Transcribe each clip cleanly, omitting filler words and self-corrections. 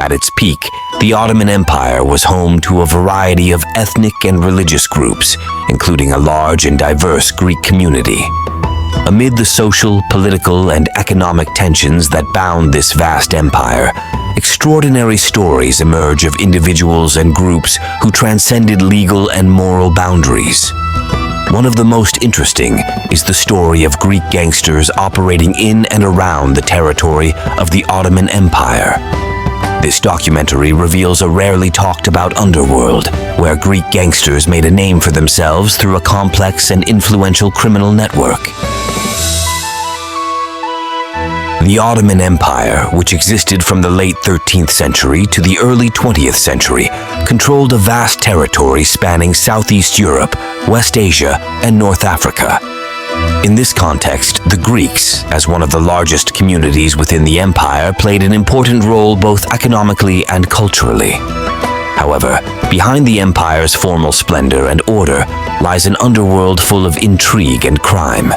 At its peak, the Ottoman Empire was home to a variety of ethnic and religious groups, including a large and diverse Greek community. Amid the social, political, and economic tensions that bound this vast empire, extraordinary stories emerge of individuals and groups who transcended legal and moral boundaries. One of the most interesting is the story of Greek gangsters operating in and around the territory of the Ottoman Empire. This documentary reveals a rarely talked about underworld, where Greek gangsters made a name for themselves through a complex and influential criminal network. The Ottoman Empire, which existed from the late 13th century to the early 20th century, controlled a vast territory spanning Southeast Europe, West Asia, and North Africa. In this context, the Greeks, as one of the largest communities within the empire, played an important role both economically and culturally. However, behind the empire's formal splendor and order lies an underworld full of intrigue and crime.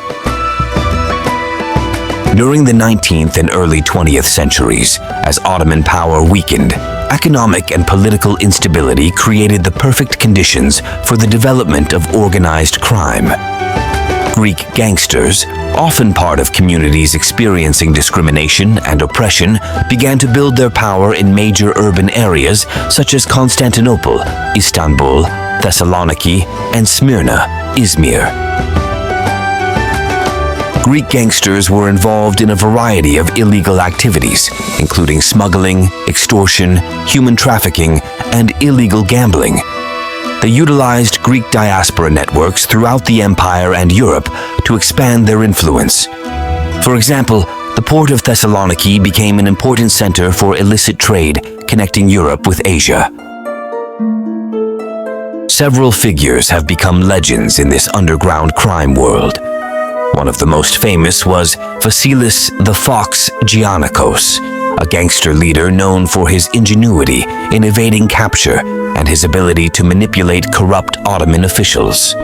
During the 19th and early 20th centuries, as Ottoman power weakened, economic and political instability created the perfect conditions for the development of organized crime. Greek gangsters, often part of communities experiencing discrimination and oppression, began to build their power in major urban areas such as Constantinople, Istanbul, Thessaloniki, and Smyrna, Izmir. Greek gangsters were involved in a variety of illegal activities, including smuggling, extortion, human trafficking, and illegal gambling. They utilized Greek diaspora networks throughout the empire and Europe to expand their influence. For example, the port of Thessaloniki became an important center for illicit trade, connecting Europe with Asia. Several figures have become legends in this underground crime world. One of the most famous was Vasilis the Fox Giannakos, a gangster leader known for his ingenuity in evading capture and his ability to manipulate corrupt Ottoman officials.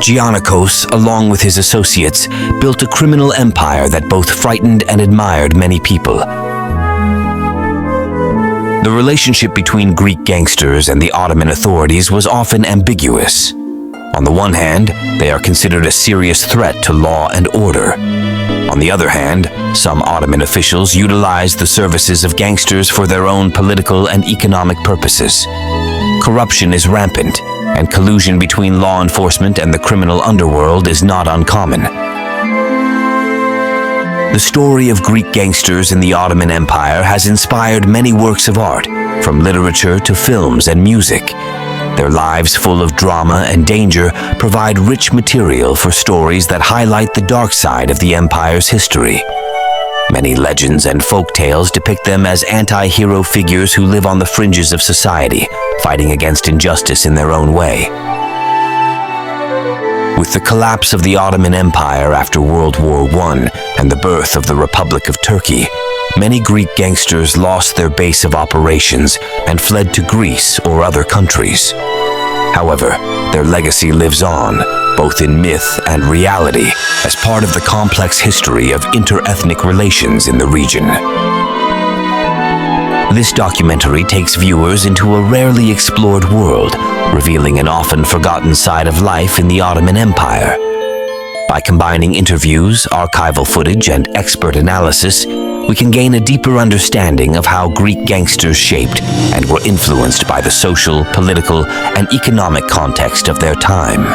Giannakos, along with his associates, built a criminal empire that both frightened and admired many people. The relationship between Greek gangsters and the Ottoman authorities was often ambiguous. On the one hand, they are considered a serious threat to law and order. On the other hand, some Ottoman officials utilized the services of gangsters for their own political and economic purposes. Corruption is rampant, and collusion between law enforcement and the criminal underworld is not uncommon. The story of Greek gangsters in the Ottoman Empire has inspired many works of art, from literature to films and music. Their lives, full of drama and danger, provide rich material for stories that highlight the dark side of the empire's history. Many legends and folk tales depict them as anti-hero figures who live on the fringes of society, fighting against injustice in their own way. With the collapse of the Ottoman Empire after World War I and the birth of the Republic of Turkey, many Greek gangsters lost their base of operations and fled to Greece or other countries. However, their legacy lives on, both in myth and reality, as part of the complex history of inter-ethnic relations in the region. This documentary takes viewers into a rarely explored world, revealing an often forgotten side of life in the Ottoman Empire. By combining interviews, archival footage, and expert analysis, we can gain a deeper understanding of how Greek gangsters shaped and were influenced by the social, political, and economic context of their time.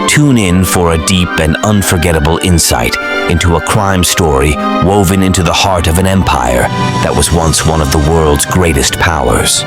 Tune in for a deep and unforgettable insight into a crime story woven into the heart of an empire that was once one of the world's greatest powers.